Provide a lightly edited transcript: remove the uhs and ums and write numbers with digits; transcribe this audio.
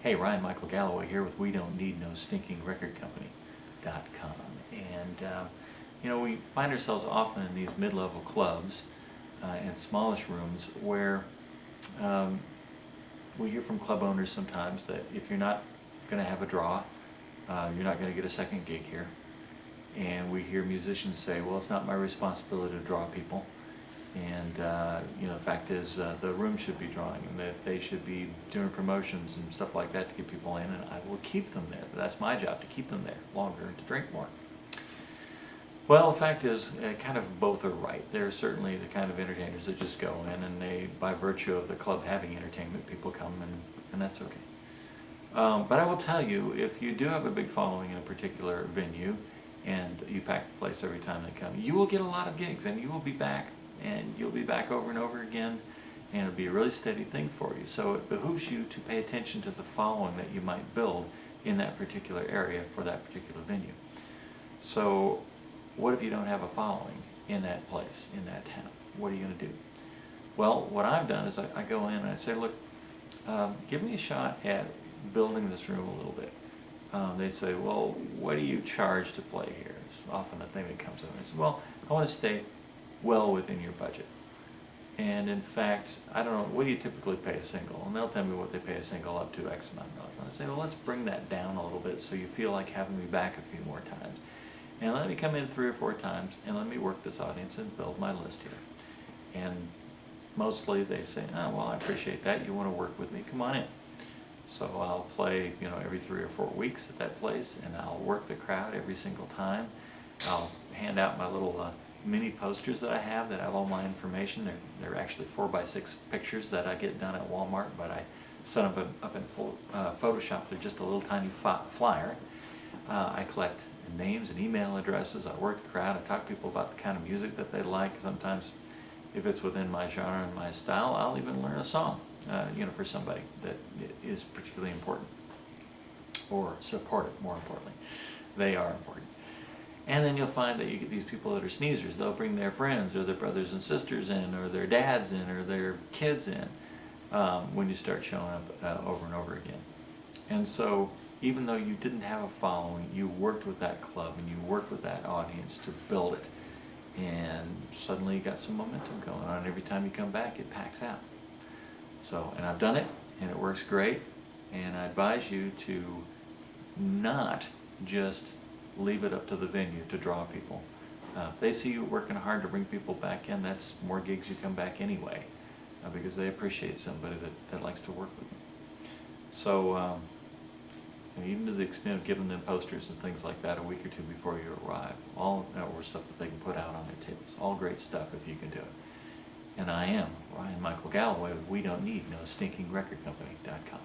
Hey, Ryan Michael Galloway here with We Don't Need No Stinking Record Company.com. And, we find ourselves often in these mid-level clubs and smallish rooms where we hear from club owners sometimes that if you're not going to have a draw, you're not going to get a second gig here. And we hear musicians say, well, it's not my responsibility to draw people. And the fact is the room should be drawing, and that they should be doing promotions and stuff like that to get people in, and I will keep them there. That's my job, to keep them there longer and to drink more. Well, the fact is, kind of both are right. There are certainly the kind of entertainers that just go in, and they, by virtue of the club having entertainment, people come, and that's okay. But I will tell you, if you do have a big following in a particular venue, and you pack the place every time they come, you will get a lot of gigs, and you will be back. And you'll be back over and over again, and it'll be a really steady thing for you. So it behooves you to pay attention to the following that you might build in that particular area for that particular venue. So what if you don't have a following in that place, in that town? What are you going to do? Well, what I've done is I go in and I say, look, give me a shot at building this room a little bit. They say, well, what do you charge to play here? It's often a thing that comes up. I say, well, I want to stay well within your budget. And in fact, I don't know, what do you typically pay a single? And they'll tell me what they pay a single up to X amount of dollars. And I say, well, let's bring that down a little bit so you feel like having me back a few more times. And let me come in 3 or 4 times and let me work this audience and build my list here. And mostly they say, oh, well, I appreciate that. You want to work with me? Come on in. So I'll play, every 3 or 4 weeks at that place, and I'll work the crowd every single time. I'll hand out my little mini posters that I have that have all my information. They're actually 4x6 pictures that I get done at Walmart, but I set them up in Photoshop. They're just a little tiny flyer. I collect names and email addresses. I work the crowd. I talk to people about the kind of music that they like. Sometimes, if it's within my genre and my style, I'll even learn a song, for somebody that is particularly important, or supportive, more importantly. They are important. And then you'll find that you get these people that are sneezers. They'll bring their friends or their brothers and sisters in, or their dads in, or their kids in when you start showing up over and over again. And so even though you didn't have a following, you worked with that club and you worked with that audience to build it. And suddenly you got some momentum going on. And every time you come back, it packs out. So, and I've done it, and it works great. And I advise you to not just leave it up to the venue to draw people. If they see you working hard to bring people back in, that's more gigs you come back anyway, because they appreciate somebody that likes to work with them. So even to the extent of giving them posters and things like that a week or 2 before you arrive, all or stuff that they can put out on their tables, all great stuff if you can do it. And I am Ryan Michael Galloway with We Don't Need No Stinking Record Company.com.